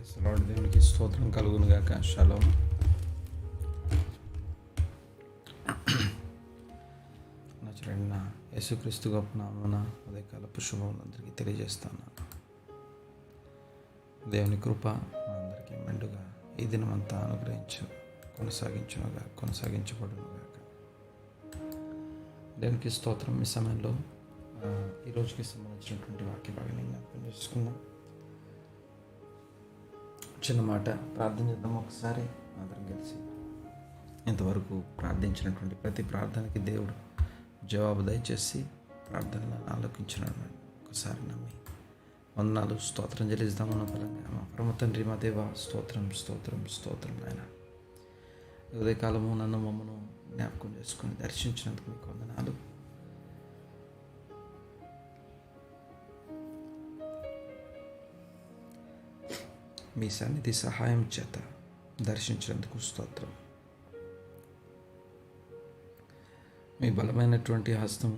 Lord దేవునికి స్తోత్రం కలుగును గాక. షలోమ్. నచ్చరైన యేసుక్రీస్తు గొప్ప నామమున ఉదయకాలపు శుభములందరికీ తెలియజేస్తాను. దేవుని కృప అందరికీ మెండుగా ఈ దినమంతా కొనసాగించబడును గాక. దేవునికి స్తోత్రం. ఈ సమయంలో ఈ రోజుకి సంబంధించినటువంటి వాక్య భాగాన్ని జ్ఞాపకం చేసుకుందాం. చిన్న మాట ప్రార్థన చేద్దాం. ఒకసారి అందరం కలిసి ఇంతవరకు ప్రార్థించినటువంటి ప్రతి ప్రార్థనకి దేవుడు జవాబు దయచేసి ప్రార్థనలను ఆలోకించినాడు. ఒకసారి నమ్మి వందనాలు స్తోత్రం చెల్లిస్తామన్న పరంగా మా పరమ తండ్రి మా దేవ స్తోత్రం స్తోత్రం స్తోత్రం నాయన. ఉదయకాలము నన్ను మమ్మను జ్ఞాపకం చేసుకొని దర్శించినందుకు మీకు వందనాలు. మీ సన్నిధి సహాయం చేత దర్శించినందుకు స్తోత్రం. మీ బలమైనటువంటి హస్తం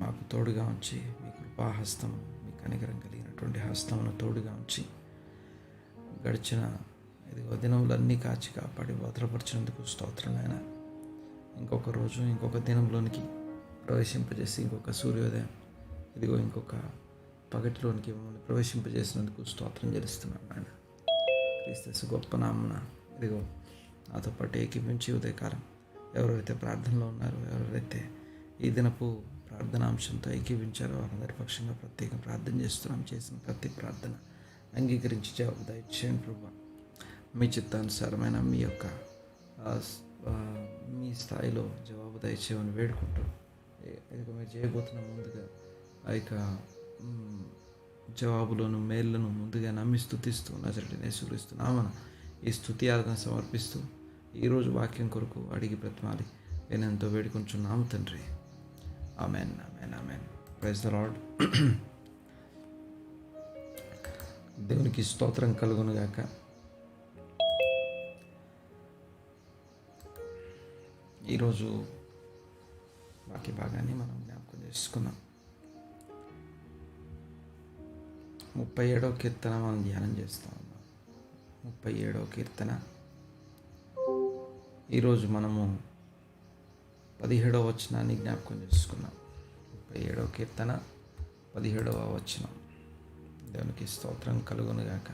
మాకు తోడుగా ఉంచి, మీ కృపాహస్తం, మీ కనికరం కలిగినటువంటి హస్తమును తోడుగా ఉంచి గడిచిన దినములన్నీ కాచి కాపాడి భద్రపరిచినందుకు స్తోత్రం నాయన. ఇంకొక రోజు ఇంకొక దినంలోనికి ప్రవేశింపజేసి ఇంకొక సూర్యోదయం ఇంకొక పగటిలోనికి మమ్మల్ని ప్రవేశింపజేసినందుకు స్తోత్రం చెల్లిస్తున్నాను నాయన. క్రీస్తు గొప్ప నామమున నాతో పాటు ఏకీపించి ఉదయకాలం ఎవరైతే ప్రార్థనలో ఉన్నారో, ఎవరైతే ఈ దినపు ప్రార్థనాంశంతో ఏకీపించారో వారందరి పక్షంగా ప్రత్యేకంగా ప్రార్థన చేస్తున్నాం. చేసిన ప్రతి ప్రార్థన అంగీకరించి జవాబు దయచేయండి ప్రభా. మీ చిత్తానుసారమైన మీ యొక్క మీ స్థాయిలో జవాబు దయచేయమని వేడుకుంటూ మీరు చేయబోతున్న ముందుగా ఆ యొక్క జవాబులను మేళ్లను ముందుగా నమ్మి స్తుతిస్తూ నజరేయుడైన యేసుక్రీస్తు నామమున ఈ స్తుతి ఆరాధన సమర్పిస్తూ ఈరోజు వాక్యం కొరకు అడిగి బ్రతిమాలి నేను ఎంతో వేడుకొంచున్నాము తండ్రి. Amen amen amen. Praise the Lord. దేవునికి స్తోత్రం కలుగును గాక. ఈరోజు వాక్య భాగాన్ని మనం జ్ఞాపకం చేసుకున్నాం. 37వ కీర్తన మనం ధ్యానం చేస్తూ ఉన్నాం. 37వ కీర్తన. ఈరోజు మనము 17వ వచనాన్ని జ్ఞాపకం చేసుకున్నాం. 37వ కీర్తన 17వ వచనం. దేవునికి స్తోత్రం కలుగును గాక.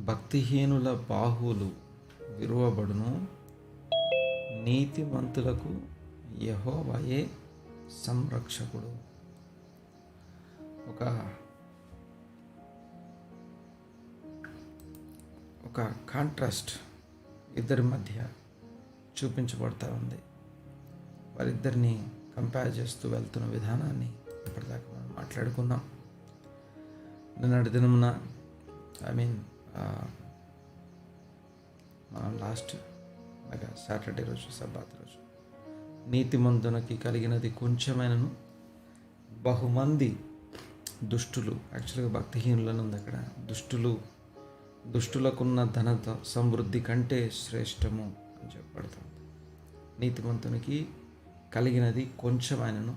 భక్తిహీనుల బాహువులు విరువబడును, నీతిమంతులకు యెహోవాయే సంరక్షకుడు. ఒక కాంట్రాస్ట్ ఇద్దరి మధ్య చూపించబడతా ఉంది. వారిద్దరిని కంపేర్ చేస్తూ వెళ్తున్న విధానాన్ని ఇప్పటిదాకా మనం మాట్లాడుకున్నాం. నిన్నటి దినమున మనం లాస్ట్ సాటర్డే రోజు సబ్బాత్ రోజు నీతిమంతునికి కలిగినది కొంచెమైనను బహుమంది దుష్టులు, యాక్చువల్గా భక్తిహీనులను ఉంది అక్కడ, దుష్టులకున్న ధన సమృద్ధి కంటే శ్రేష్టము అని చెప్పబడుతుంది. నీతిమంతునికి కలిగినది కొంచెమైనను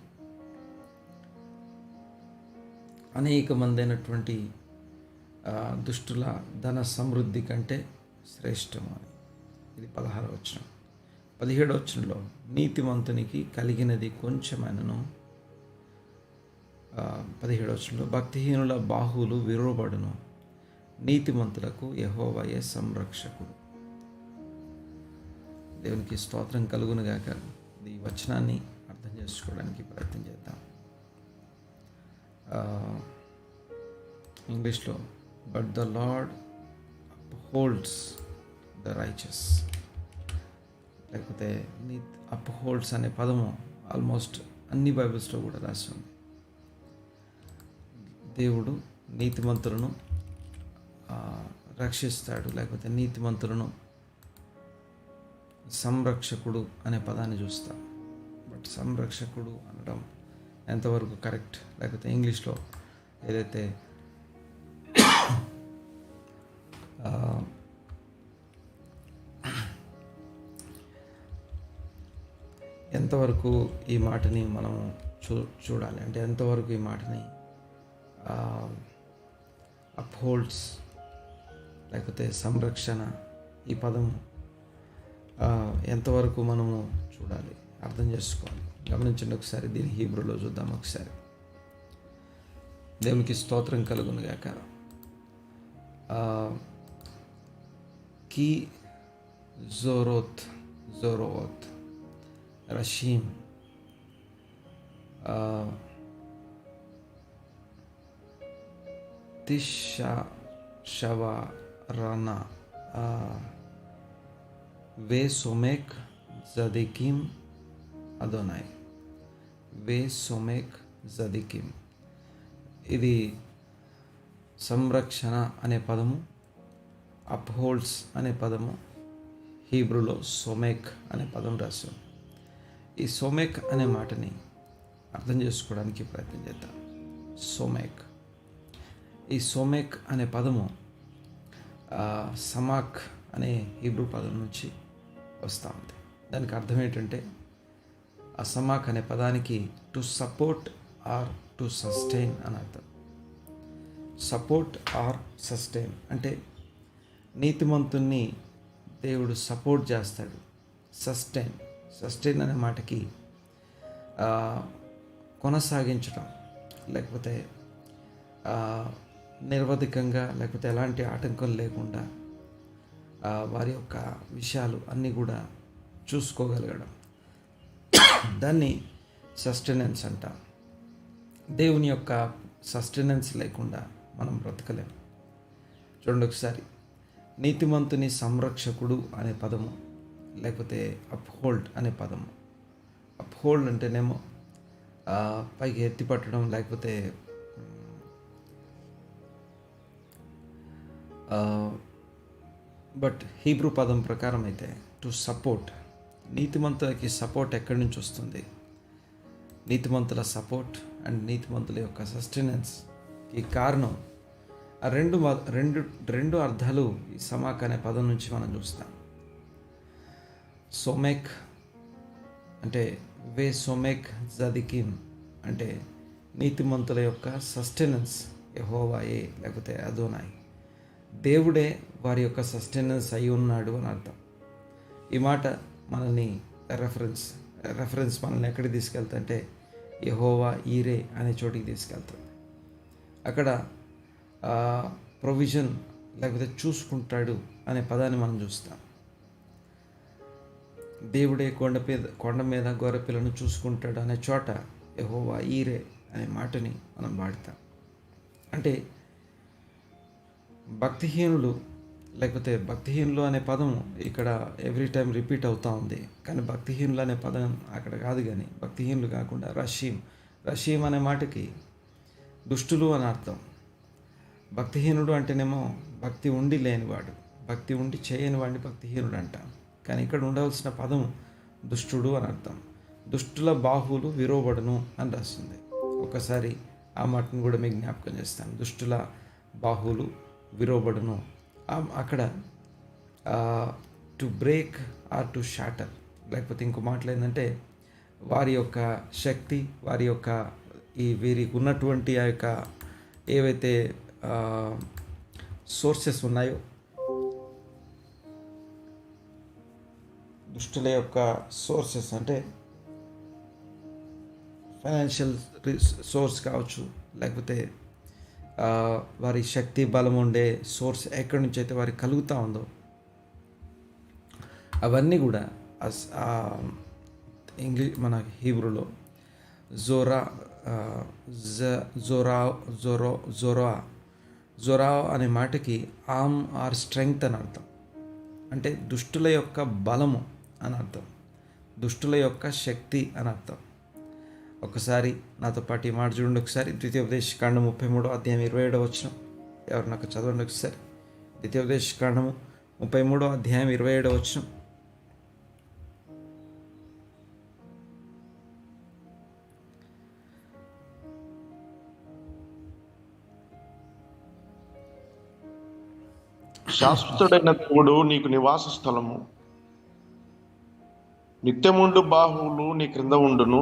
అనేక మంది అయినటువంటి దుష్టుల ధన సమృద్ధి కంటే శ్రేష్టము అని. ఇది 16వ వచనం. 17వ వచనంలో నీతిమంతునికి కలిగినది కొంచెమైనను, 17వ వచనంలో భక్తిహీనుల బాహువులు విరువబడును, నీతిమంతులకు యెహోవాయే సంరక్షకుడు. దేవునికి స్తోత్రం కలుగును గాక. ఈ వచనాన్ని అర్థం చేసుకోవడానికి ప్రయత్నం చేద్దాం. ఇంగ్లీష్లో but the lord upholds the righteous, లేకపోతే అప్హోల్డ్స్ అనే పదము ఆల్మోస్ట్ అన్ని బైబిల్స్లో కూడా రాసి ఉంది. దేవుడు నీతిమంతులను రక్షిస్తాడు, లేకపోతే నీతిమంతులను సంరక్షకుడు అనే పదాన్ని చూస్తాం. బట్ సంరక్షకుడు అనడం ఎంతవరకు కరెక్ట్, లేకపోతే ఇంగ్లీష్లో ఏదైతే ఎంతవరకు ఈ మాటని మనం చూడాలి, అంటే ఎంతవరకు ఈ మాటని అప్హోల్డ్స్ లేకపోతే సంరక్షణ, ఈ పదం ఎంతవరకు మనము చూడాలి, అర్థం చేసుకోవాలి. గమనించండి ఒకసారి, దీని హీబ్రూలో చూద్దాం ఒకసారి. దేవునికి స్తోత్రం కలుగును గాక. కి జోరోత్ రషీమ్ షవారనా వే సోమెక్ జదికిమ్ అదోనాయ్. వే సోమెక్ జదికిమ్. ఇది సంరక్షణ అనే పదము, అప్హోల్డ్స్ అనే పదము, హీబ్రూలో సోమెక్ అనే పదం రాశాం. ఈ సోమెక్ అనే మాటని అర్థం చేసుకోవడానికి ప్రయత్నం చేద్దాం. సోమెక్, ఈ సోమెక్ అనే పదము సమాక్ అనే హీబ్రూ పదం నుంచి వస్తూ ఉంది. దానికి అర్థం ఏంటంటే, ఆ సమాక్ అనే పదానికి to support or to sustain అని అర్థం. సపోర్ట్ ఆర్ సస్టైన్ అంటే నీతిమంతుణ్ణి దేవుడు సపోర్ట్ చేస్తాడు. సస్టైన్ అనే మాటకి కొనసాగించడం, లేకపోతే నిరవధికంగా, లేకపోతే ఎలాంటి ఆటంకం లేకుండా వారి యొక్క విషయాలు అన్నీ కూడా చూసుకోగలగడం, దాన్ని సస్టెనెన్స్ అంటాం. దేవుని యొక్క సస్టెనెన్స్ లేకుండా మనం బ్రతకలేం. చూడండి ఒకసారి, నీతిమంతుని సంరక్షకుడు అనే పదము, లేకపోతే అప్హోల్డ్ అనే పదము. అప్హోల్డ్ అంటేనేమో పైకి ఎత్తిపట్టడం, లేకపోతే బట్ హీబ్రూ పదం ప్రకారం అయితే టు సపోర్ట్. నీతిమంతులకి సపోర్ట్ ఎక్కడి నుంచి వస్తుంది? నీతిమంతుల సపోర్ట్ అండ్ నీతిమంతుల యొక్క సస్టెనెన్స్కి కారణం ఆ రెండు అర్థాలు ఈ సమాక్ అనే పదం నుంచి మనం చూస్తాం. సోమెక్ అంటే వే సోమెక్ జదికిమ్ అంటే నీతిమంతుల యొక్క సస్టెనెన్స్ యెహోవాయే, లేకపోతే అదోనాయ్. దేవుడే వారి యొక్క సస్టెనెన్స్ అయి ఉన్నాడు అని అర్థం. ఈ మాట మనల్ని రెఫరెన్స్ మనల్ని ఎక్కడికి తీసుకెళ్తుంటే యెహోవా ఈరే అనే చోటికి తీసుకెళ్తుంది. అక్కడ ప్రొవిజన్ లేకపోతే చూసుకుంటాడు అనే పదాన్ని మనం చూస్తాం. దేవుడే కొండ మీద గొర్రెపిల్లను చూసుకుంటాడు అనే చోట యెహోవా ఈరే అనే మాటని మనం వాడతాం. అంటే భక్తిహీనులు, లేకపోతే భక్తిహీనులు అనే పదం ఇక్కడ ఎవ్రీ టైం రిపీట్ అవుతూ ఉంది. కానీ భక్తిహీనులు అనే పదం అక్కడ కాదు. కానీ భక్తిహీనులు కాకుండా రషీం అనే మాటకి దుష్టులు అని అర్థం. భక్తిహీనుడు అంటేనేమో భక్తి ఉండి లేనివాడు, భక్తి ఉండి చేయని వాడిని భక్తిహీనుడు అంటాం. కానీ ఇక్కడ ఉండవలసిన పదం దుష్టుడు అని అర్థం. దుష్టుల బాహువులు విరోబడును అని రాస్తుంది. ఒకసారి ఆ మాటను కూడా మీకు జ్ఞాపకం చేస్తాను. దుష్టుల బాహువులు విరోబడును. అక్కడ to break are to shatter, లేకపోతే ఇంకో మాటలు ఏంటంటే వారి యొక్క శక్తి, వారి యొక్క వీరికి ఉన్నటువంటి ఆ యొక్క ఏవైతే సోర్సెస్ ఉన్నాయో, దుష్టుల యొక్క సోర్సెస్ అంటే ఫైనాన్షియల్ సోర్స్ కావచ్చు, లేకపోతే వారి శక్తి బలం ఉండే సోర్స్ ఎక్కడి నుంచి అయితే వారికి కలుగుతూ ఉందో అవన్నీ కూడా మన హీబ్రూలో జోరా అనే మాటకి ఆమ్ ఆర్ స్ట్రెంగ్త్ అని అర్థం. అంటే దుష్టుల యొక్క బలము అని అర్థం, దుష్టుల యొక్క శక్తి అని అర్థం. ఒకసారి నాతో పాటు ఈ మాట చూడండి. ఒకసారి ద్వితీయోపదేశకాండము 33వ అధ్యాయం 27వ వచనం. ఎవరు నాకు చదవండి ఒకసారి. ద్వితీయోపదేశకాండము 33వ అధ్యాయం 27వ వచనం. శాశ్వతుడైన దేవుడు నీకు నివాస స్థలము, నిత్యముండు బాహువులు నీ క్రింద ఉండును.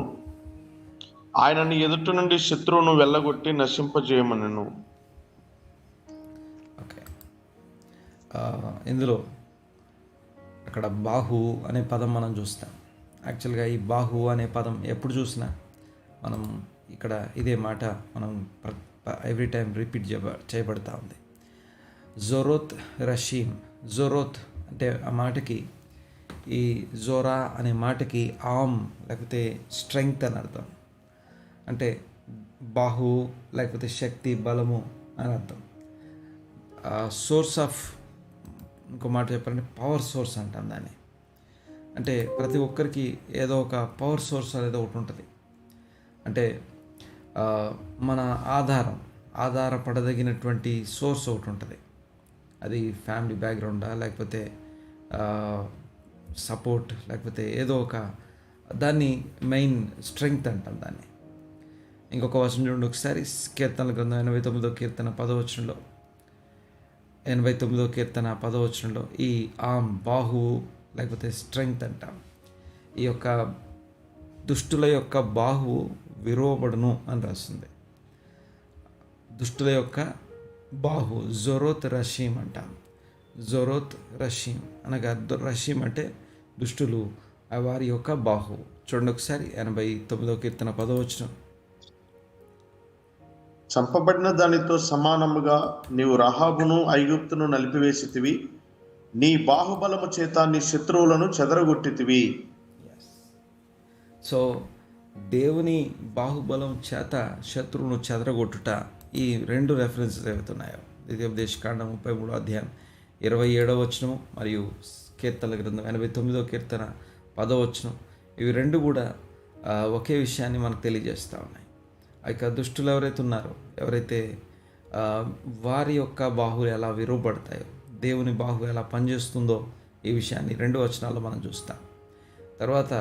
ఆయన నీ ఎదుటి నుండి శత్రువును వెళ్ళగొట్టి నశింపజేయమనెను. ఓకే. ఇందులో అక్కడ బాహు అనే పదం మనం చూస్తాం. యాక్చువల్గా ఈ బాహు అనే పదం ఎప్పుడు చూసినా మనం ఇక్కడ ఇదే మాట మనం ఎవ్రీ టైం రిపీట్ చేయబడతా ఉంది. జోరోత్ రషీమ్. జోరోత్ అంటే ఆ మాటకి, ఈ జోరా అనే మాటకి ఆమ్ లేకపోతే స్ట్రెంగ్త్ అని అర్థం. అంటే బాహు లేకపోతే శక్తి, బలము అని అర్థం. సోర్స్ ఆఫ్, ఇంకో మాట చెప్పాలంటే పవర్ సోర్స్ అంటాం దాన్ని. అంటే ప్రతి ఒక్కరికి ఏదో ఒక పవర్ సోర్స్ అనేది ఒకటి ఉంటుంది. అంటే మన ఆధారపడదగినటువంటి సోర్స్ ఒకటి ఉంటుంది. అది ఫ్యామిలీ బ్యాక్గ్రౌండా, లేకపోతే సపోర్ట్, లేకపోతే ఏదో ఒక దాన్ని మెయిన్ స్ట్రెంగ్త్ అంటాం దాన్ని. ఇంకొక వచనం చూడండి ఒకసారి. కీర్తనల గ్రంథం 89వ కీర్తన 10వ వచనంలో ఈ ఆమ్, బాహువు లేకపోతే స్ట్రెంగ్త్ అంటాం. ఈ యొక్క దుష్టుల యొక్క బాహువు విరోబడును అని రాస్తుంది. దుష్టుల యొక్క బాహు జోరోత్ రషీం అంటాం. జోరోత్ రషీం అనగా రషీం అంటే దుష్టులు, వారి యొక్క బాహు. చూడండి ఒకసారి 89వ కీర్తన 10వ వచనం. చంపబడిన దానితో సమానముగా నీవు రహాబును ఐగుప్తును నలిపివేసితివి. నీ బాహుబలము చేత నీ శత్రువులను చెదరగొట్టితివి. సో దేవుని బాహుబలం చేత శత్రువును చెదరగొట్టుట, ఈ రెండు రెఫరెన్సెస్ ఏవైతున్నాయో ద్వితీయోపదేశకాండం 33వ అధ్యాయం 27వ వచనము మరియు కీర్తనల గ్రంథం 89వ కీర్తన 10వ వచనం, ఇవి రెండు కూడా ఒకే విషయాన్ని మనకు తెలియజేస్తూ ఉన్నాయి. ఆ యొక్క దుష్టులు ఎవరైతే ఉన్నారో, ఎవరైతే వారి యొక్క బాహువులు ఎలా విరువబడతాయో, దేవుని బాహువు ఎలా పనిచేస్తుందో, ఈ విషయాన్ని రెండు వచనాల్లో మనం చూస్తాం. తర్వాత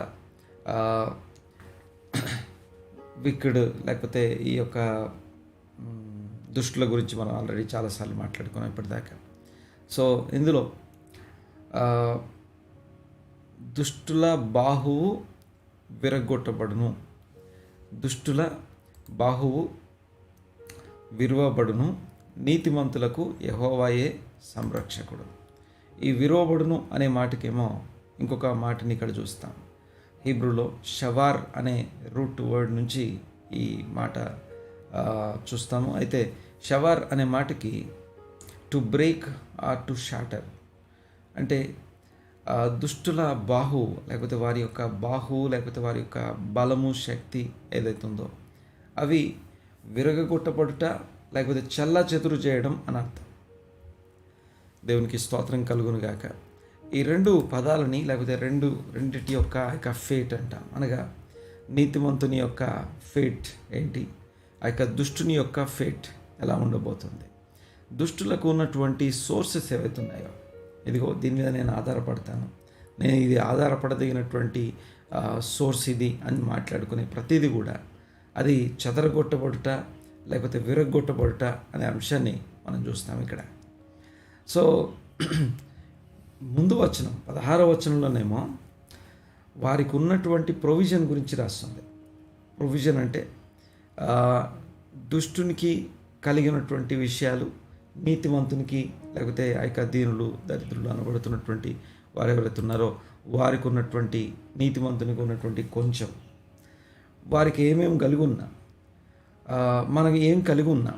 విక్డ్ లేకపోతే ఈ యొక్క దుష్టుల గురించి మనం ఆల్రెడీ చాలాసార్లు మాట్లాడుకున్నాం ఇప్పటిదాకా. సో ఇందులో దుష్టుల బాహువు విరగొట్టబడును, దుష్టుల బాహువు విరువబడును, నీతిమంతులకు యెహోవాయే సంరక్షకుడు. ఈ విరువబడును అనే మాటకేమో ఇంకొక మాటని ఇక్కడ చూస్తాం. హీబ్రూలో షవార్ అనే రూట్ వర్డ్ నుంచి ఈ మాట చూస్తాము. అయితే షవార్ అనే మాటకి to break are to shatter, అంటే దుష్టుల బాహు లేకపోతే వారి యొక్క బాహు లేకపోతే వారి యొక్క బలము, శక్తి ఏదైతే ఉందో అవి విరగగొట్టబడుట లేకపోతే చల్లా చెదురు చేయడం అని అర్థం. దేవునికి స్తోత్రం కలుగును గాక. ఈ రెండు పదాలని లేకపోతే రెండిటి యొక్క ఫేట్ అంటాం. అనగా నీతిమంతుని యొక్క ఫేట్ ఏంటి, ఆ యొక్క దుష్టుని యొక్క ఫేట్ ఎలా ఉండబోతుంది, దుష్టులకు ఉన్నటువంటి సోర్సెస్ ఏవైతే ఉన్నాయో, ఇదిగో దీని మీద నేను ఆధారపడతాను, నేను ఇది ఆధారపడదగినటువంటి సోర్స్ ఇది అని మాట్లాడుకునే ప్రతిదీ కూడా అది చెదరగొట్టబడుట లేకపోతే విరగొట్టబడుట అనే అంశాన్ని మనం చూస్తాం ఇక్కడ. సో ముందు వచనం 16వ వచనంలోనేమో వారికి ఉన్నటువంటి ప్రొవిజన్ గురించి రాస్తుంది. ప్రొవిజన్ అంటే దుష్టునికి కలిగినటువంటి విషయాలు నీతిమంతునికి లేకపోతే ఆ యొక్క దీనులు, దరిద్రులు అనబడుతున్నటువంటి వారు ఎవరైతే ఉన్నారో వారికి ఉన్నటువంటి, నీతిమంతునికి ఉన్నటువంటి కొంచెం, వారికి ఏమేమి కలిగి ఉన్నా, మనకి ఏం కలిగి ఉన్నా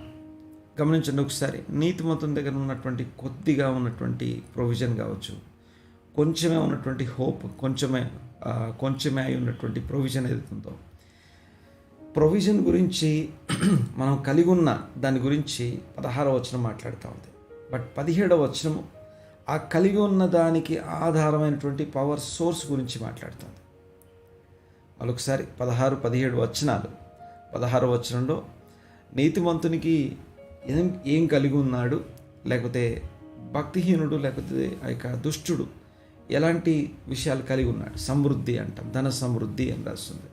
గమనించండి ఒకసారి. నీతిమంతుని దగ్గర ఉన్నటువంటి కొద్దిగా ఉన్నటువంటి ప్రొవిజన్ కావచ్చు, కొంచెమే ఉన్నటువంటి హోప్, కొంచెమే అయి ఉన్నటువంటి ప్రొవిజన్ ఏదైతుందో, ప్రొవిజన్ గురించి మనం కలిగి ఉన్న దాని గురించి 16వ వచనం మాట్లాడుతూ ఉంది. బట్ 17వ వచనం ఆ కలిగి ఉన్న దానికి ఆధారమైనటువంటి పవర్ సోర్స్ గురించి మాట్లాడుతుంది. మరొకసారి 16, 17 వచనాలు. 16వ వచనంలో నీతిమంతునికి ఏం కలిగి ఉన్నాడు, లేకపోతే భక్తిహీనుడు లేకపోతే ఆ యొక్క దుష్టుడు ఎలాంటి విషయాలు కలిగి ఉన్నాడు, సమృద్ధి అంటాం, ధన సమృద్ధి అని రాస్తుంది.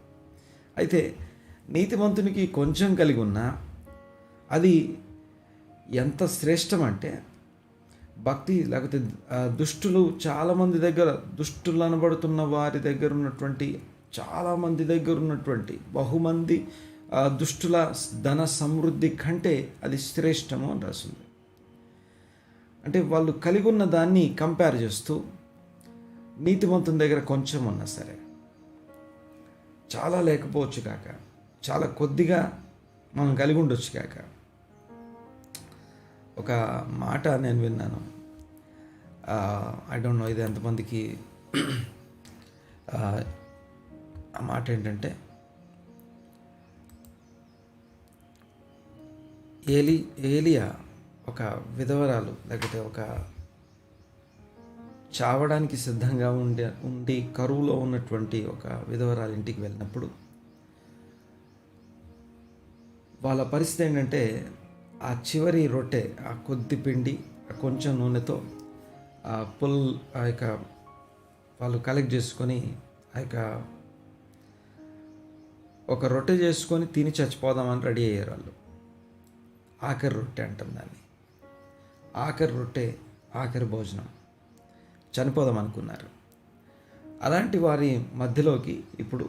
అయితే నీతిమంతునికి కొంచెం కలిగి ఉన్నా అది ఎంత శ్రేష్టం అంటే భక్తి లేకపోతే దుష్టులు చాలామంది దగ్గర, దుష్టులు అనబడుతున్న వారి దగ్గర ఉన్నటువంటి చాలామంది దగ్గర ఉన్నటువంటి బహుమంది దుష్టుల ధన సమృద్ధి కంటే అది శ్రేష్టము అని రాసింది. అంటే వాళ్ళు కలిగి ఉన్న దాన్ని కంపేర్ చేస్తూ నీతిమంతుని దగ్గర కొంచెం ఉన్నా సరే, చాలా లేకపోవచ్చు కాక, చాలా కొద్దిగా మనం కలిగి ఉండొచ్చు కాక, ఒక మాట నేను విన్నాను. ఐ డోంట్ నో ఇది ఎంతమందికి ఆ మాట ఏంటంటే, ఏలియా ఒక విధవరాలు లేకపోతే ఒక చావడానికి సిద్ధంగా ఉండి కరువులో ఉన్నటువంటి ఒక విధవరాలు ఇంటికి వెళ్ళినప్పుడు వాళ్ళ పరిస్థితి ఏంటంటే, ఆ చివరి రొట్టె, ఆ కొద్ది పిండి, ఆ కొంచెం నూనెతో ఆ యొక్క వాళ్ళు కలెక్ట్ చేసుకొని ఒక రొట్టె చేసుకొని తిని చచ్చిపోదామని రెడీ అయ్యారు వాళ్ళు. ఆఖరి రొట్టె అంటాం దాన్ని. ఆఖరి రొట్టె, ఆఖరి భోజనం, చనిపోదాం అనుకున్నారు. అలాంటి వారి మధ్యలోకి ఇప్పుడు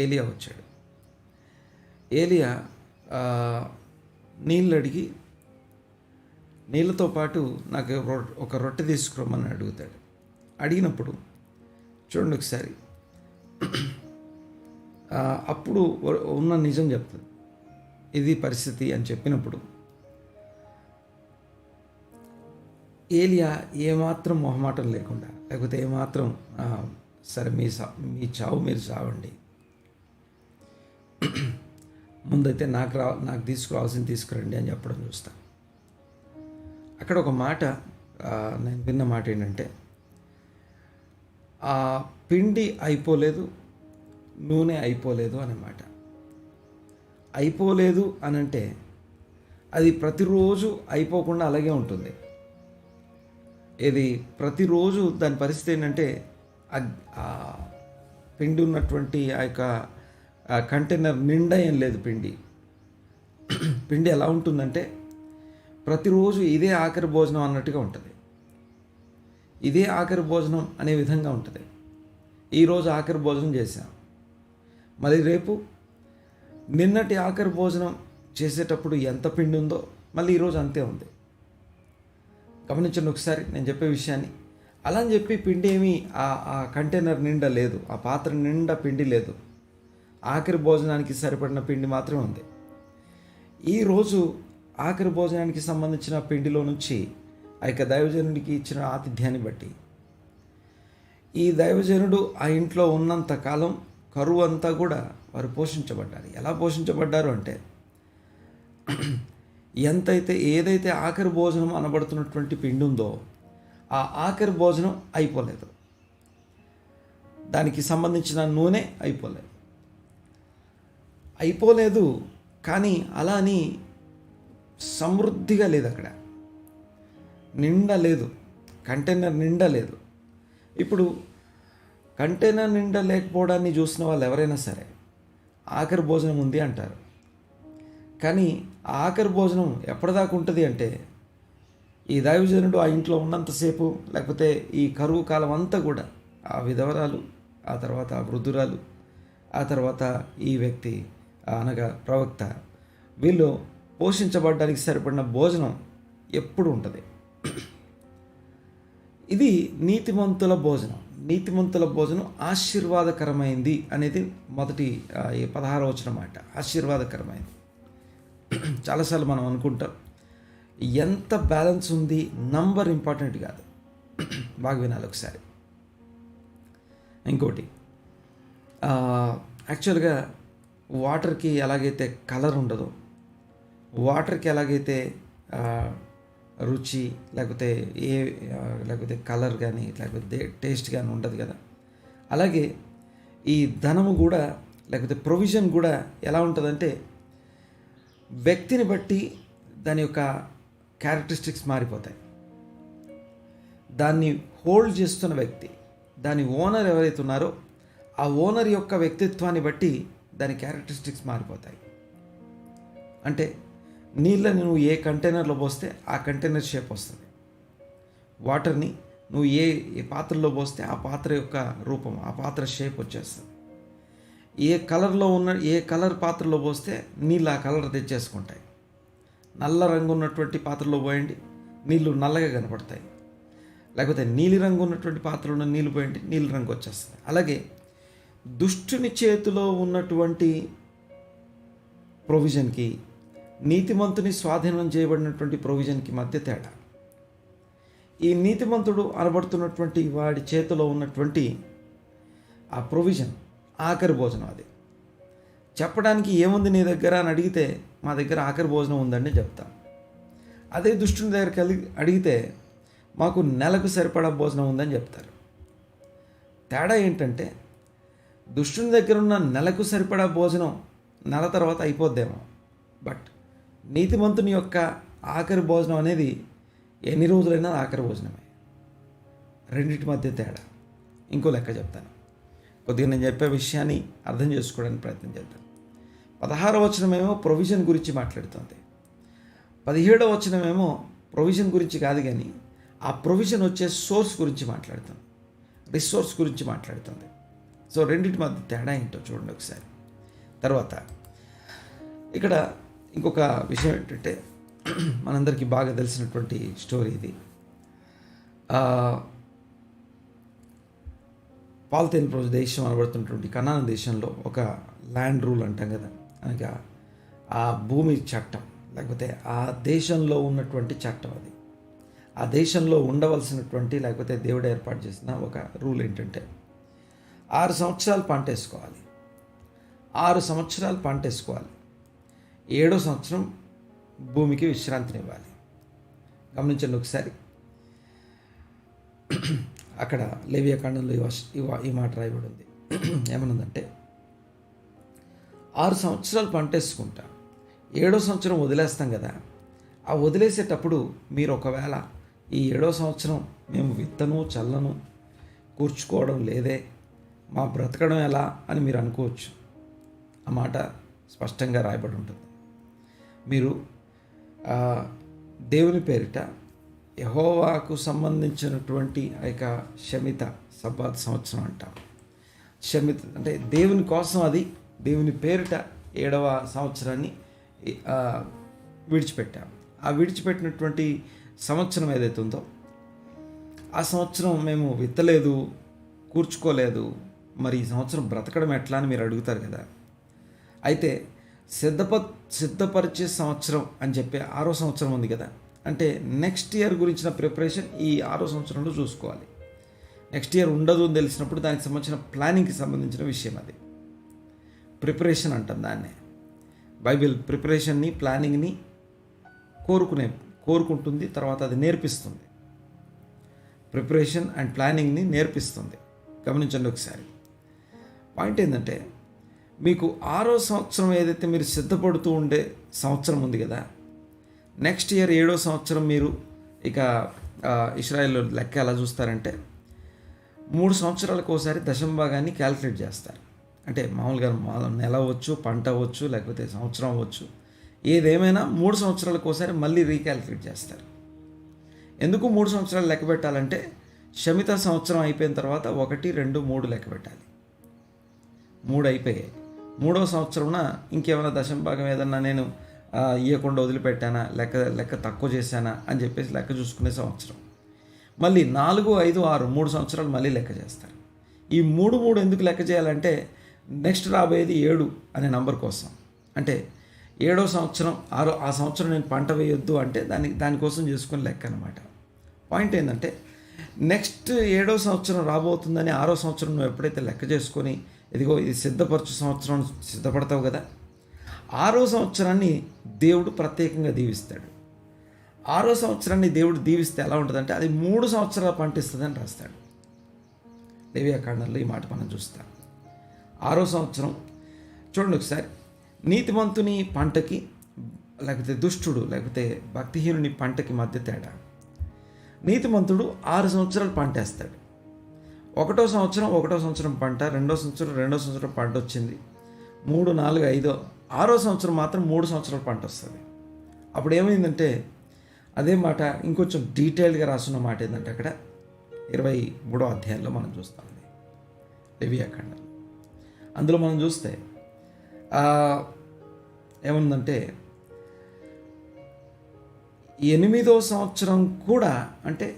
ఏలియా వచ్చాడు. ఏలియా నీళ్ళు అడిగి, నీళ్ళతో పాటు నాకు ఒక రొట్టె తీసుకురమ్మని అడుగుతాడు. అడిగినప్పుడు చూడండి ఒకసారి, అప్పుడు ఉన్న నిజం చెప్తుంది, ఇది పరిస్థితి అని చెప్పినప్పుడు ఏలియా ఏమాత్రం మొహమాటం లేకుండా, లేకపోతే ఏమాత్రం సరే మీ చావు మీరు చావండి, ముందైతే నాకు తీసుకురావాల్సింది తీసుకురండి అని చెప్పడం చూస్తాను. అక్కడ ఒక మాట నేను విన్న మాట ఏంటంటే, ఆ పిండి అయిపోలేదు, నూనె అయిపోలేదు అన్నమాట. అయిపోలేదు అనంటే అది ప్రతిరోజు అయిపోకుండా అలాగే ఉంటుంది. ఇది ప్రతిరోజు దాని పరిస్థితి ఏంటంటే, ఆ పిండి ఉన్నటువంటి ఆ యొక్క కంటైనర్ నిండా ఏం లేదు. పిండి ఎలా ఉంటుందంటే, ప్రతిరోజు ఇదే ఆఖరి భోజనం అన్నట్టుగా ఉంటుంది. ఇదే ఆఖరి భోజనం అనే విధంగా ఉంటుంది. ఈరోజు ఆఖరి భోజనం చేశాం, మళ్ళీ రేపు నిన్నటి ఆఖరి భోజనం చేసేటప్పుడు ఎంత పిండి ఉందో మళ్ళీ ఈరోజు అంతే ఉంది. గమనించండి ఒకసారి నేను చెప్పే విషయాన్ని. అలా అని చెప్పి పిండి ఏమీ ఆ కంటైనర్ నిండా లేదు, ఆ పాత్ర నిండా పిండి లేదు. ఆఖరి భోజనానికి సరిపడిన పిండి మాత్రమే ఉంది. ఈరోజు ఆఖరి భోజనానికి సంబంధించిన పిండిలో నుంచి ఆ యొక్క దైవజనుడికి ఇచ్చిన ఆతిథ్యాన్ని బట్టి ఈ దైవజనుడు ఆ ఇంట్లో ఉన్నంత కాలం కరువు అంతా కూడా వారు పోషించబడ్డారు. ఎలా పోషించబడ్డారు అంటే, ఏదైతే ఆఖరి భోజనం అనబడుతున్నటువంటి పిండి ఉందో ఆ ఆఖరి భోజనం అయిపోలేదు, దానికి సంబంధించిన నూనె అయిపోలేదు. కానీ అలా అని సమృద్ధిగా లేదు, అక్కడ నిండా లేదు, కంటైనర్ నిండా లేదు. ఇప్పుడు కంటైనర్ నిండా లేకపోవడాన్ని చూసిన వాళ్ళు ఎవరైనా సరే ఆఖరి భోజనం ఉంది అంటారు. కానీ ఆ ఆఖరి భోజనం ఎప్పటిదాకా ఉంటుంది అంటే, ఈ దైవజనుడు ఆ ఇంట్లో ఉన్నంతసేపు, లేకపోతే ఈ కరువు కాలం అంతా కూడా ఆ విధవరాలు, ఆ తర్వాత ఆ వృద్ధురాలు, ఆ తర్వాత ఈ వ్యక్తి అనగా ప్రవక్త, వీళ్ళు పోషించబడడానికి సరిపడిన భోజనం ఎప్పుడు ఉంటుంది. ఇది నీతిమంతుల భోజనం ఆశీర్వాదకరమైంది అనేది మొదటి 16వ వచనం మాట. ఆశీర్వాదకరమైంది. చాలాసార్లు మనం అనుకుంటాం ఎంత బ్యాలెన్స్ ఉంది, నంబర్ ఇంపార్టెంట్ కాదు. బాగా వినాలి ఒకసారి. ఇంకోటి, యాక్చువల్గా వాటర్కి ఎలాగైతే కలర్ ఉండదో, వాటర్కి ఎలాగైతే రుచి లేకపోతే కలర్ కానీ లేకపోతే టేస్ట్ కానీ ఉండదు కదా, అలాగే ఈ ధనము కూడా లేకపోతే ప్రొవిజన్ కూడా ఎలా ఉంటుందంటే, వ్యక్తిని బట్టి దాని యొక్క క్యారెక్టరిస్టిక్స్ మారిపోతాయి. దాన్ని హోల్డ్ చేస్తున్న వ్యక్తి, దాని ఓనర్ ఎవరైతే ఉన్నారో ఆ ఓనర్ యొక్క వ్యక్తిత్వాన్ని బట్టి దాని క్యారెక్టరిస్టిక్స్ మారిపోతాయి. అంటే నీళ్ళని నువ్వు ఏ కంటైనర్లో పోస్తే ఆ కంటైనర్ షేప్ వస్తుంది. వాటర్ని నువ్వు ఏ పాత్రలో పోస్తే ఆ పాత్ర యొక్క రూపం, ఆ పాత్ర షేప్ వచ్చేస్తుంది. ఏ కలర్ పాత్రలో పోస్తే నీళ్ళు ఆ కలర్ తెచ్చేసుకుంటాయి. నల్ల రంగు ఉన్నటువంటి పాత్రలో పోయండి, నీళ్ళు నల్లగా కనపడతాయి. లేకపోతే నీలి రంగు ఉన్నటువంటి పాత్రలో నీళ్ళు పోయండి, నీలి రంగు వచ్చేస్తుంది. అలాగే దుష్టుని చేతిలో ఉన్నటువంటి ప్రొవిజన్కి, నీతిమంతుని స్వాధీనం చేయబడినటువంటి ప్రొవిజన్కి మధ్య తేడా. ఈ నీతిమంతుడు అనబడుతున్నటువంటి వాడి చేతిలో ఉన్నటువంటి ఆ ప్రొవిజన్ ఆఖరి భోజనం. అది చెప్పడానికి ఏముంది నీ దగ్గర అని అడిగితే మా దగ్గర ఆఖరి భోజనం ఉందని చెప్తాం. అదే దుష్టుని దగ్గర అడిగితే మాకు నెలకు సరిపడా భోజనం ఉందని చెప్తారు. తేడా ఏంటంటే దుష్టుని దగ్గర ఉన్న నెలకు సరిపడా భోజనం నెల తర్వాత అయిపోద్దేమో, బట్ నీతిమంతుని యొక్క ఆఖరి భోజనం అనేది ఎన్ని రోజులైనా ఆఖరి భోజనమే. రెండింటి మధ్య తేడా ఇంకో లెక్క చెప్తాను. కొద్దిగా నేను చెప్పే విషయాన్ని అర్థం చేసుకోవడానికి ప్రయత్నం చేద్దాం. 16వ వచనమేమో ప్రొవిజన్ గురించి మాట్లాడుతుంది, 17వ వచనమేమో ప్రొవిజన్ గురించి కాదు కానీ ఆ ప్రొవిజన్ వచ్చే సోర్స్ గురించి మాట్లాడుతుంది, రిసోర్స్ గురించి మాట్లాడుతుంది. సో రెండింటి మధ్య తేడా ఏంటో చూడండి ఒకసారి. తర్వాత ఇక్కడ ఇంకొక విషయం ఏంటంటే, మనందరికీ బాగా తెలిసినటువంటి స్టోరీ ఇది. పాల్తేన్ దేశం అనబడుతున్నటువంటి కనాన్ దేశంలో ఒక ల్యాండ్ రూల్ అంటాం కదా, అనగా ఆ భూమి చట్టం, లేకపోతే ఆ దేశంలో ఉన్నటువంటి చట్టం. అది ఆ దేశంలో ఉండవలసినటువంటి, లేకపోతే దేవుడు ఏర్పాటు చేసిన ఒక రూల్ ఏంటంటే 6 సంవత్సరాలు పంట వేసుకోవాలి. 6 సంవత్సరాలు పంట వేసుకోవాలి. 7వ సంవత్సరం భూమికి విశ్రాంతినివ్వాలి. గమనించండి ఒకసారి. అక్కడ లేవియాకాండంలో ఈ మాట రాయబడి ఉంది. ఏమన్నదంటే 6 సంవత్సరాలు పంట వేసుకుంటా, 7వ సంవత్సరం వదిలేస్తాం కదా. ఆ వదిలేసేటప్పుడు మీరు ఒకవేళ ఈ 7వ సంవత్సరం మేము విత్తను చల్లను కూర్చుకోవడం లేదే, మా బ్రతకడం ఎలా అని మీరు అనుకోవచ్చు. ఆ మాట స్పష్టంగా రాయబడి ఉంటుంది. మీరు దేవుని పేరిట యెహోవాకు సంబంధించినటువంటి ఆ యొక్క శమిత సబ్బాత్ సంవత్సరం అంటాం. శమిత అంటే దేవుని కోసం, అది దేవుని పేరిట 7వ సంవత్సరాన్ని విడిచిపెట్టాం. ఆ విడిచిపెట్టినటువంటి సంవత్సరం ఏదైతే ఉందో ఆ సంవత్సరం మేము విత్తలేదు, కూర్చుకోలేదు, మరి ఈ సంవత్సరం బ్రతకడం ఎట్లా అని మీరు అడుగుతారు కదా. అయితే సిద్ధపరిచే సంవత్సరం అని చెప్పి 6వ సంవత్సరం ఉంది కదా, అంటే నెక్స్ట్ ఇయర్ గురించిన ప్రిపరేషన్ ఈ 6వ సంవత్సరంలో చూసుకోవాలి. నెక్స్ట్ ఇయర్ ఉండదు అని తెలిసినప్పుడు దానికి సంబంధించిన ప్లానింగ్కి సంబంధించిన విషయం అది. ప్రిపరేషన్ అంటాం దాన్నే. బైబిల్ ప్రిపరేషన్ని, ప్లానింగ్ని కోరుకుంటుంది, తర్వాత అది నేర్పిస్తుంది. ప్రిపరేషన్ అండ్ ప్లానింగ్ని నేర్పిస్తుంది. గమనించండి ఒకసారి. పాయింట్ ఏంటంటే, మీకు 6వ సంవత్సరం ఏదైతే మీరు సిద్ధపడుతూ ఉండే సంవత్సరం ఉంది కదా, నెక్స్ట్ ఇయర్ 7వ సంవత్సరం మీరు ఇక ఇశ్రాయేల్లో లెక్క ఎలా చూస్తారంటే 3 సంవత్సరాలకు ఒకసారి దశంభాగాన్ని క్యాలిక్యులేట్ చేస్తారు. అంటే మామూలుగా నెల అవ్వచ్చు, పంట అవ్వచ్చు, లేకపోతే సంవత్సరం అవ్వచ్చు, ఏదేమైనా 3 సంవత్సరాలకు ఒకసారి మళ్ళీ రీక్యాలిక్యులేట్ చేస్తారు. ఎందుకు 3 సంవత్సరాలు లెక్క పెట్టాలంటే శమిత సంవత్సరం అయిపోయిన తర్వాత 1, 2, 3 లెక్క పెట్టాలి. 3 అయిపోయాయి. 3వ సంవత్సరంన ఇంకేమైనా దశంభాగం ఏదన్నా నేను ఇవ్వకుండా వదిలిపెట్టానా, లెక్క తక్కువ చేశానా అని చెప్పేసి లెక్క చూసుకునే సంవత్సరం. మళ్ళీ 4, 5, 6 3 సంవత్సరాలు మళ్ళీ లెక్క చేస్తారు. ఈ 3 ఎందుకు లెక్క చేయాలంటే నెక్స్ట్ రాబోయేది 7 అనే నంబర్ కోసం. అంటే 7వ సంవత్సరం ఆ సంవత్సరం నేను పంట వేయొద్దు అంటే దానికోసం చేసుకుని లెక్క అనమాట. పాయింట్ ఏంటంటే నెక్స్ట్ 7వ సంవత్సరం రాబోతుందని 6వ సంవత్సరం నువ్వు ఎప్పుడైతే లెక్క చేసుకొని ఇదిగో ఇది సిద్ధపరచు సంవత్సరం సిద్ధపడతావు కదా, 6వ సంవత్సరాన్ని దేవుడు ప్రత్యేకంగా దీవిస్తాడు. 6వ సంవత్సరాన్ని దేవుడు దీవిస్తే ఎలా ఉంటుందంటే అది 3 సంవత్సరాల పంట ఇస్తుందని రాస్తాడు. లేవియాకాండంలో ఈ మాట మనం చూస్తాం. 6వ సంవత్సరం చూడండి ఒకసారి. నీతిమంతుని పంటకి, లేకపోతే దుష్టుడు లేకపోతే భక్తిహీనుని పంటకి మధ్య తేడా. నీతిమంతుడు 6 సంవత్సరాలు పంట వేస్తాడు. 1వ సంవత్సరం పంట, 2వ సంవత్సరం పంట వచ్చింది, 3, 4, 5, 6వ సంవత్సరం మాత్రం 3 సంవత్సరాల పంట వస్తుంది. అప్పుడు ఏమైందంటే అదే మాట ఇంకొంచెం డీటెయిల్డ్గా రాసున్న మాట ఏంటంటే అక్కడ 23వ అధ్యాయంలో మనం చూస్తాం లేవియాకాండం. అందులో మనం చూస్తే ఏముందంటే 8వ సంవత్సరం కూడా, అంటే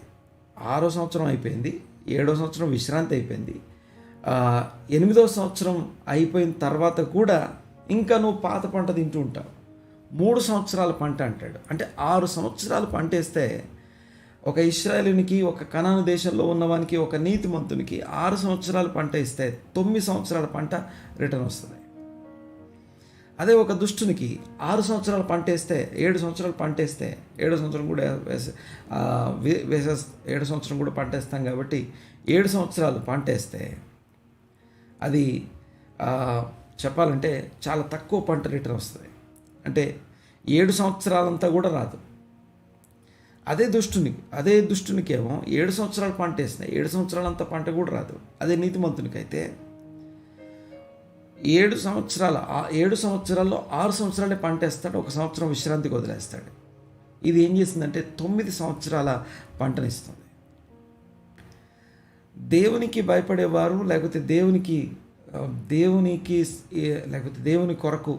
6వ సంవత్సరం అయిపోయింది, 7వ సంవత్సరం విశ్రాంతి అయిపోయింది, 8వ సంవత్సరం అయిపోయిన తర్వాత కూడా ఇంకా నువ్వు పాత పంట తింటూ ఉంటావు. 3 సంవత్సరాల పంట అంటాడు. అంటే 6 సంవత్సరాలు పంట వేస్తే ఒక ఇశ్రాయేలునికి, ఒక కనాను దేశంలో ఉన్నవానికి, ఒక నీతిమంతునికి 6 సంవత్సరాలు పంట ఇస్తే 9 సంవత్సరాల పంట రిటర్న్ వస్తుంది. అదే ఒక దుష్టునికి 6 సంవత్సరాలు పంట వేస్తే, 7 సంవత్సరాలు పంట వేస్తే, 7 సంవత్సరం కూడా 7 సంవత్సరం కూడా పంట వేస్తాం కాబట్టి 7 సంవత్సరాలు పంట వేస్తే అది చెప్పాలంటే చాలా తక్కువ పంట రిటర్న్ వస్తుంది. అంటే 7 సంవత్సరాలంతా కూడా రాదు. అదే దుష్టునికి ఏమో 7 సంవత్సరాలు పంట వేసినాయి, 7 సంవత్సరాలంతా పంట కూడా రాదు. అదే నీతిమంతునికి అయితే 7 సంవత్సరాల్లో 6 సంవత్సరాలే పంట వేస్తాడు, 1 సంవత్సరం విశ్రాంతికి వదిలేస్తాడు. ఇది ఏం చేసిందంటే 9 సంవత్సరాల పంటనిస్తుంది. దేవునికి భయపడేవారు, లేకపోతే దేవుని కొరకు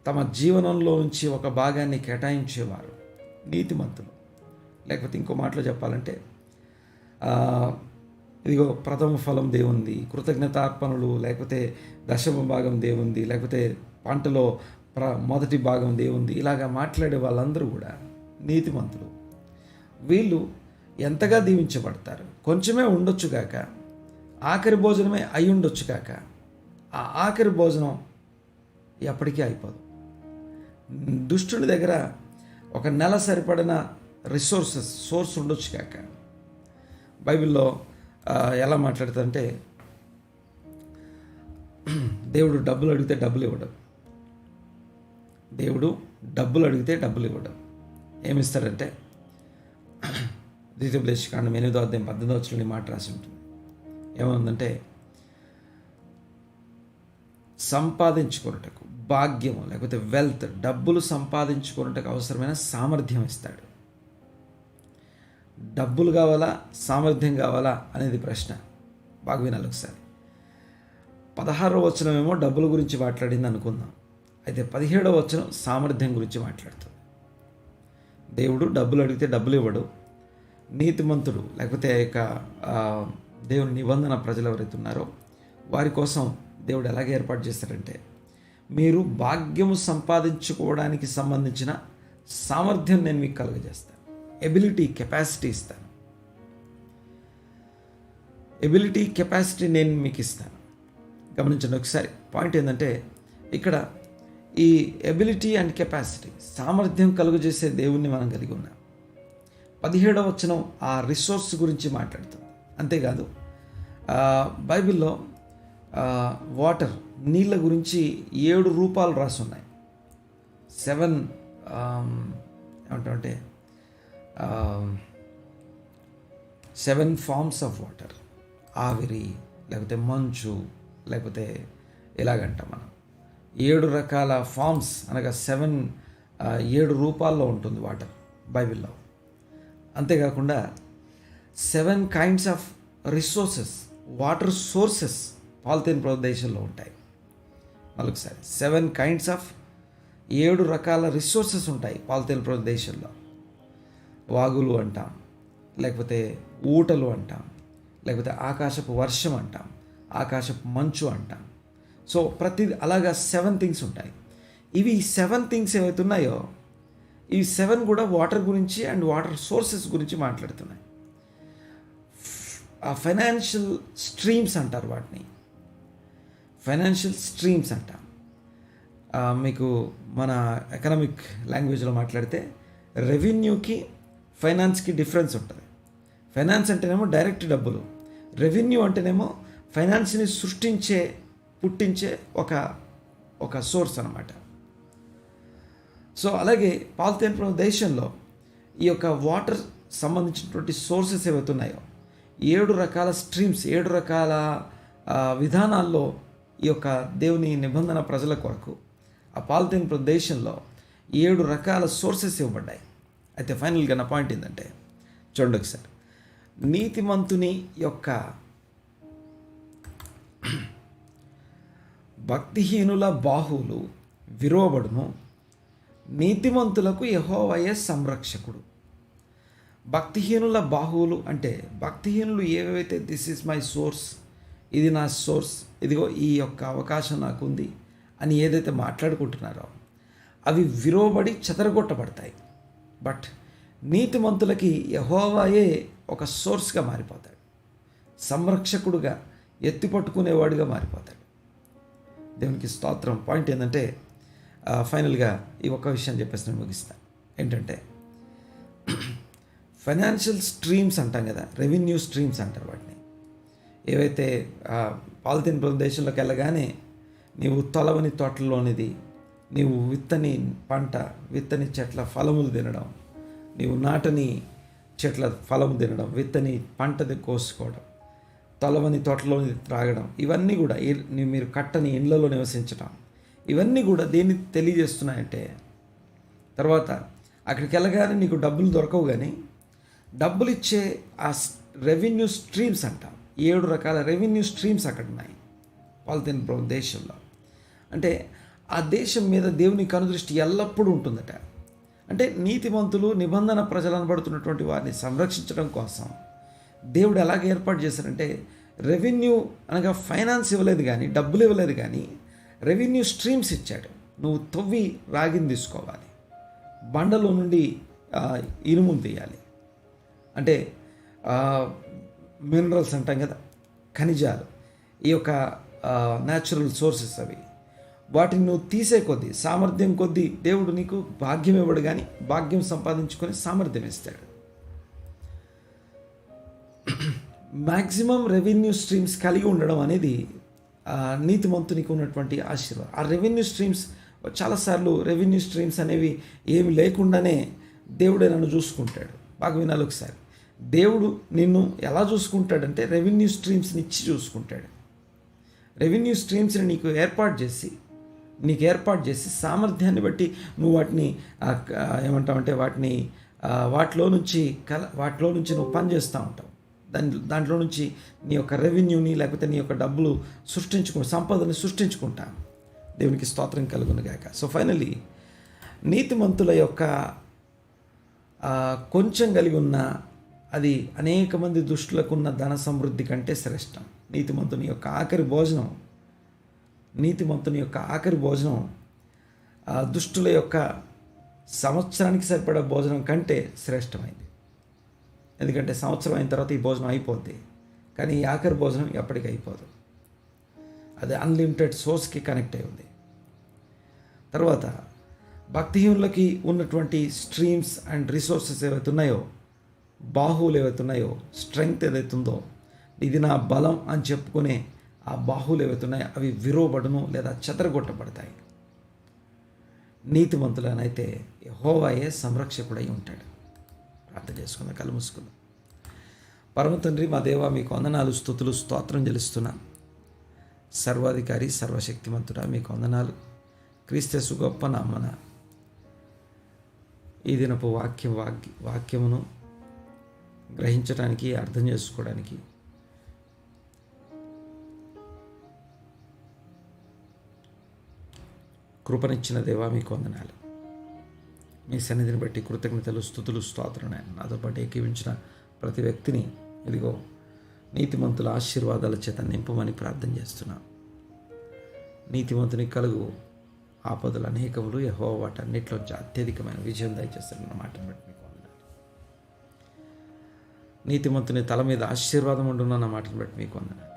తమ జీవనంలో నుంచి ఒక భాగాన్ని కేటాయించేవారు నీతిమంతులు. లేకపోతే ఇంకో మాటలో చెప్పాలంటే ఇదిగో ప్రథమ ఫలం దేవుంది, కృతజ్ఞతార్పణలు, లేకపోతే దశమ భాగం దేవుంది, లేకపోతే పంటలో మొదటి భాగం దేవుంది, ఇలాగా మాట్లాడే వాళ్ళందరూ కూడా నీతిమంతులు. వీళ్ళు ఎంతగా దీవించబడతారు. కొంచెమే ఉండొచ్చు కాక, ఆఖరి భోజనమే అయి ఉండొచ్చు కాక, ఆ ఆఖరి భోజనం ఎప్పటికీ అయిపోదు. దుష్టుని దగ్గర ఒక నెల సరిపడిన సోర్స్ ఉండొచ్చు కాక. బైబిల్లో ఎలా మాట్లాడుతుందంటే దేవుడు డబ్బులు అడిగితే డబ్బులు ఇవ్వడం. ఏమిస్తాడంటే ద్వితీయోపదేశకాండం 8వ అధ్యాయం 18వ వచనంలో మాట రాసి ఉంటుంది. ఏముందంటే సంపాదించుకొనుటకు భాగ్యము, లేకపోతే వెల్త్, డబ్బులు సంపాదించుకొనుటకు అవసరమైన సామర్థ్యం ఇస్తాడు. డబ్బులు కావాలా, సామర్థ్యం కావాలా అనేది ప్రశ్న. బాగా వినాలి ఒకసారి. 16వ వచనం ఏమో డబ్బుల గురించి మాట్లాడింది అనుకుందాం. అయితే 17వ వచనం సామర్థ్యం గురించి మాట్లాడుతుంది. దేవుడు డబ్బులు అడిగితే డబ్బులు ఇవ్వడు. నీతిమంతుడు, లేకపోతే దేవుని నిబంధన ప్రజలు ఎవరైతే ఉన్నారో వారి కోసం దేవుడు ఎలాగ ఏర్పాటు చేస్తాడంటే, మీరు భాగ్యము సంపాదించుకోవడానికి సంబంధించిన సామర్థ్యం నేను మీకు కలుగజేస్తాను. ఎబిలిటీ, కెపాసిటీ నేను మీకు ఇస్తాను. గమనించండి ఒకసారి. పాయింట్ ఏంటంటే ఇక్కడ ఈ ఎబిలిటీ అండ్ కెపాసిటీ, సామర్థ్యం కలుగజేసే దేవుణ్ణి మనం కలిగి ఉన్నాం. 17వ వచనం ఆ రిసోర్స్ గురించి మాట్లాడుతుంది. అంతేకాదు బైబిల్లో వాటర్, నీళ్ళ గురించి 7 రూపాలు రాసి ఉన్నాయి. 7 ఫార్మ్స్ ఆఫ్ వాటర్. ఆవిరి, లేకపోతే మంచు, లేకపోతే ఎలాగంటాం మనం 7 రకాల ఫార్మ్స్, అనగా 7 రూపాల్లో ఉంటుంది వాటర్ బైబిల్లో. అంతేకాకుండా 7 kinds of resources, water sources polythene ప్రదేశంలో ఉంటాయి. మరొకసారి 7 కైండ్స్ ఆఫ్ 7 రకాల రిసోర్సెస్ ఉంటాయి పాలిథీన్ ప్రదేశంలో. వాగులు అంటాం, లేకపోతే ఊటలు అంటాం, లేకపోతే ఆకాశపు వర్షం అంటాం, ఆకాశపు మంచు అంటాం. సో అలాగా 7 థింగ్స్ ఉంటాయి. ఇవి 7 థింగ్స్ ఏవైతే ఉన్నాయో ఈ 7 కూడా వాటర్ గురించి అండ్ వాటర్ సోర్సెస్ గురించి మాట్లాడుతున్నాయి. ఆ ఫైనాన్షియల్ స్ట్రీమ్స్ అంటారు వాటిని, ఫైనాన్షియల్ స్ట్రీమ్స్ అంటాం. మీకు మన ఎకనామిక్ లాంగ్వేజ్లో మాట్లాడితే రెవెన్యూకి ఫైనాన్స్కి డిఫరెన్స్ ఉంటుంది. ఫైనాన్స్ అంటేనేమో డైరెక్ట్ డబ్బులు, రెవెన్యూ అంటేనేమో ఫైనాన్స్ని పుట్టించే ఒక సోర్స్ అన్నమాట. సో అలాగే పాలిథీన్ దేశంలో ఈ యొక్క వాటర్ సంబంధించినటువంటి సోర్సెస్ ఏవైతే ఉన్నాయో 7 రకాల స్ట్రీమ్స్, 7 రకాల విధానాల్లో ఈ యొక్క దేవుని నిబంధన ప్రజల కొరకు ఆ పాలిథీన్ ప్రదేశంలో 7 రకాల సోర్సెస్ ఇవ్వబడ్డాయి. అయితే ఫైనల్గా నా పాయింట్ ఏంటంటే, చూడండి ఒకసారి, నీతిమంతుని యొక్క భక్తిహీనుల బాహువులు విరోబడును, నీతిమంతులకు యెహోవాయే సంరక్షకుడు. భక్తిహీనుల బాహువులు అంటే భక్తిహీనులు ఏవైతే దిస్ ఈజ్ మై సోర్స్, ఇది నా సోర్స్, ఇదిగో ఈ యొక్క అవకాశం నాకుంది అని ఏదైతే మాట్లాడుకుంటున్నారో అవి విరోబడి చెదరగొట్టబడతాయి. బట్ నీతిమంతులకి యెహోవాయే ఒక సోర్స్గా మారిపోతాడు, సంరక్షకుడుగా, ఎత్తిపట్టుకునేవాడుగా మారిపోతాడు. దేవునికి స్తోత్రం. పాయింట్ ఏంటంటే, ఫైనల్గా ఈ ఒక్క విషయం చెప్పేసి నేను ముగిస్తాను. ఏంటంటే, ఫైనాన్షియల్ స్ట్రీమ్స్ అంటాం కదా, రెవెన్యూ స్ట్రీమ్స్ అంటారు వాటిని. ఏవైతే పాలిథిన్ ప్రదేశంలోకి వెళ్ళగానే నీవు తొలవని తోటల్లోనిది, నీవు విత్తని పంట, విత్తని చెట్ల ఫలములు తినడం, నీవు నాటని చెట్ల ఫలము తినడం, విత్తని పంటది కోసుకోవడం, తొలవని తోటలోని త్రాగడం, ఇవన్నీ కూడా మీరు కట్టని ఇండ్లలో నివసించడం, ఇవన్నీ కూడా దేన్ని తెలియజేస్తున్నాయంటే, తర్వాత అక్కడికి వెళ్ళగానే నీకు డబ్బులు దొరకవు, కానీ డబ్బులు ఇచ్చే ఆ రెవెన్యూ స్ట్రీమ్స్ అంటాం. 7 రకాల రెవెన్యూ స్ట్రీమ్స్ అక్కడ ఉన్నాయి పాలిథిన్ దేశంలో. అంటే ఆ దేశం మీద దేవుని కనుదృష్టి ఎల్లప్పుడూ ఉంటుందట. అంటే నీతిమంతులు, నిబంధన ప్రజలు అనబడుతున్నటువంటి వారిని సంరక్షించడం కోసం దేవుడు ఎలాగ ఏర్పాటు చేశారంటే, రెవెన్యూ అనగా ఫైనాన్స్ ఇవ్వలేదు కానీ, డబ్బులు ఇవ్వలేదు కానీ, రెవెన్యూ స్ట్రీమ్స్ ఇచ్చాడు. నువ్వు తవ్వి రాగిని తీసుకోవాలి, బండలో నుండి ఇనుమును తీయాలి, అంటే మినరల్స్ అంటాం కదా, ఖనిజాలు, ఈ యొక్క న్యాచురల్ సోర్సెస్ అవి. వాటిని నువ్వు తీసే కొద్దీ, సామర్థ్యం కొద్దీ దేవుడు నీకు భాగ్యం ఇవ్వడు, కానీ భాగ్యం సంపాదించుకొని సామర్థ్యం ఇస్తాడు. మ్యాక్సిమం రెవెన్యూ స్ట్రీమ్స్ కలిగి ఉండడం అనేది నీతిమంతునికి ఉన్నటువంటి ఆశీర్వాదం. ఆ రెవెన్యూ స్ట్రీమ్స్, చాలాసార్లు రెవెన్యూ స్ట్రీమ్స్ అనేవి ఏమి లేకుండానే దేవుడే నన్ను చూసుకుంటాడు. బాగా వినాలి ఒకసారి. దేవుడు నిన్ను ఎలా చూసుకుంటాడంటే రెవెన్యూ స్ట్రీమ్స్ని ఇచ్చి చూసుకుంటాడు. రెవెన్యూ స్ట్రీమ్స్ని నీకు ఏర్పాటు చేసి సామర్థ్యాన్ని బట్టి నువ్వు వాటిని ఏమంటావంటే వాటిలో నుంచి నువ్వు పని చేస్తూ ఉంటావు. దాంట్లో నుంచి నీ యొక్క రెవెన్యూని, లేకపోతే నీ యొక్క డబ్బులు సంపదని సృష్టించుకుంటా. దేవునికి స్తోత్రం కలుగును గాక. సో ఫైనలీ, నీతిమంతుల యొక్క కొంచెం కలిగి ఉన్న అది అనేక మంది దుష్టులకు ఉన్న ధన సమృద్ధి కంటే శ్రేష్టం. నీతిమంతుని యొక్క ఆఖరి భోజనం దుష్టుల యొక్క సంవత్సరానికి సరిపడా భోజనం కంటే శ్రేష్టమైంది. ఎందుకంటే సంవత్సరం అయిన తర్వాత ఈ భోజనం అయిపోద్ది, కానీ ఈ ఆఖరి భోజనం ఎప్పటికీ అయిపోదు. అది అన్లిమిటెడ్ సోర్స్కి కనెక్ట్ అయి ఉంది. తర్వాత భక్తిహీనులకి ఉన్నటువంటి స్ట్రీమ్స్ అండ్ రిసోర్సెస్ ఏవైతే ఉన్నాయో, బాహువులు ఏవైతే ఉన్నాయో, స్ట్రెంగ్త్ ఏదైతుందో, ఇది నా బలం అని చెప్పుకునే ఆ బాహువులు ఏవైతే ఉన్నాయో అవి విరోబడును లేదా చెదరగొట్టబడతాయి. నీతిమంతులనైతే యెహోవాయే సంరక్షకుడై ఉంటాడు. ప్రార్థన చేసుకున్న కళ్ళు మూసుకుందాం. పరమ తండ్రి, మా దేవా, మీకు వందనాలు, స్తుతులు, స్తోత్రం చెల్లిస్తున్నా. సర్వాధికారి, సర్వశక్తిమంతుడా, మీకు వందనాలు. క్రీస్తు గొప్ప నామన ఈ దినపు వాక్యమును గ్రహించడానికి, అర్థం చేసుకోవడానికి కృపనిచ్చిన దేవా, మీకు వందనాలు. మీ సన్నిధిని బట్టి కృతజ్ఞతలు, స్తుతులు, స్తోత్రం. నాతో పాటు ఏకీవించిన ప్రతి వ్యక్తిని ఇదిగో నీతిమంతుల ఆశీర్వాదాల చేత నింపమని ప్రార్థన చేస్తున్నా. నీతిమంతునికి కలుగు ఆపదలు అనేకములు, యెహోవా వాటన్నిటిలోంచి అత్యధికమైన విజయం దయచేస్తారన్న మాటను బట్టి మీకు వందనాలు. నీతిమంతుని తల మీద ఆశీర్వాదం ఉండునన్న మాటను బట్టి మీకు వందనాలు.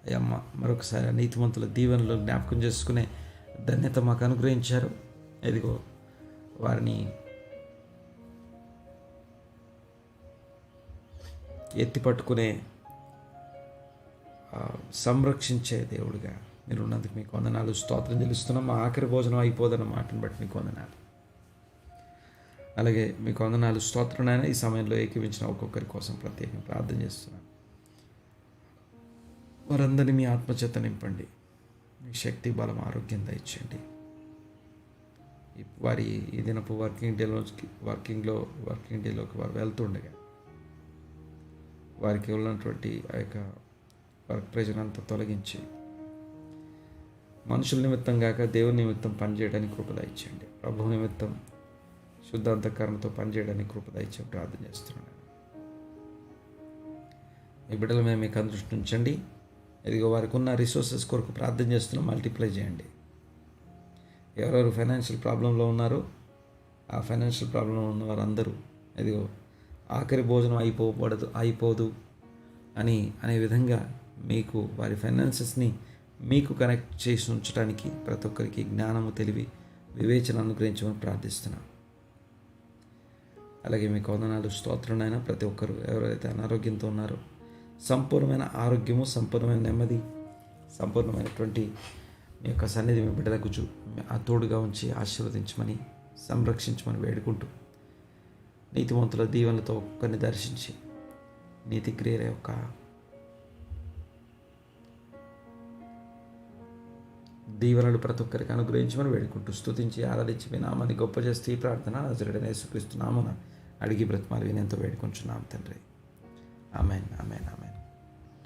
అయ్యమ్మ, మరొకసారి నీతిమంతుల దీవెనలు జ్ఞాపకం చేసుకునే ధన్యత మాకు అనుగ్రహించారు. ఇదిగో వారిని ఎత్తిపట్టుకునే సంరక్షించే దేవుడిగా మీరు ఉన్నందుకు మీకు వందనాలు, స్తోత్రం చెల్లిస్తున్నాం. మా ఆఖరి భోజనం అయిపోదన్న మాటను బట్టి మీకు వందనాలు. అలాగే మీకు వందనాలు, స్తోత్రం. ఈ సమయంలో ఏకీవించిన ఒక్కొక్కరి కోసం ప్రత్యేకంగా ప్రార్థన చేస్తున్నాను. వారందరినీ మీ ఆత్మచేత నింపండి, మీ శక్తి, బలం, ఆరోగ్యం దయచేయండి. వారి ఈ దినపు వర్కింగ్ డేలోకి వారు వెళ్తుండగా వారికి ఉన్నటువంటి ఆ యొక్క వర్క్ ప్రెజర్ అంతా తొలగించి మనుషుల నిమిత్తం కాక దేవుని నిమిత్తం పనిచేయడానికి కృప దయచేయండి. ప్రభు నిమిత్తం శుద్ధ అంతఃకరణతో పనిచేయడానికి కృప దయచేసి ప్రార్థన చేస్తున్నాను. మీ బిడ్డల మీద మీకు దృష్టి ఉంచండి. ఇదిగో వారికి ఉన్న రిసోర్సెస్ కొరకు ప్రార్థన చేస్తున్నాం, మల్టిప్లై చేయండి. ఎవరెవరు ఫైనాన్షియల్ ప్రాబ్లంలో ఉన్నారో ఆ ఫైనాన్షియల్ ప్రాబ్లంలో ఉన్న వారందరూ ఇదిగో ఆఖరి భోజనం అయిపోదు అనే విధంగా మీకు వారి ఫైనాన్సెస్ని మీకు కనెక్ట్ చేసి ఉంచడానికి ప్రతి ఒక్కరికి జ్ఞానము, తెలివి, వివేచన అనుగ్రహించమని ప్రార్థిస్తున్నాం. అలాగే మీకు వందనాలు, స్తోత్రంనైనా ప్రతి ఒక్కరు ఎవరైతే అనారోగ్యంతో ఉన్నారో సంపూర్ణమైన ఆరోగ్యము, సంపూర్ణమైన నెమ్మది, సంపూర్ణమైనటువంటి మీ యొక్క సన్నిధి మీ బిడ్డలకు ఆ తోడుగా ఉంచి ఆశీర్వదించమని, సంరక్షించమని వేడుకుంటూ నీతివంతుల దీవెనలతో ఒక్కరిని దర్శించి నీతి క్రియల యొక్క దీవెనలు ప్రతి ఒక్కరికి అనుగ్రహించమని వేడుకుంటూ స్తుతించి ఆరాధించి మీ నామాన్ని గొప్ప చేస్తూ ఈ ప్రార్థన నజరేయుడైన యేసుక్రీస్తు నామమున అడిగి బ్రతిమాలి వినయంతో వేడుకుంటున్నాం తండ్రి. ఆమేన్, ఆమేన్, ఆమేన్.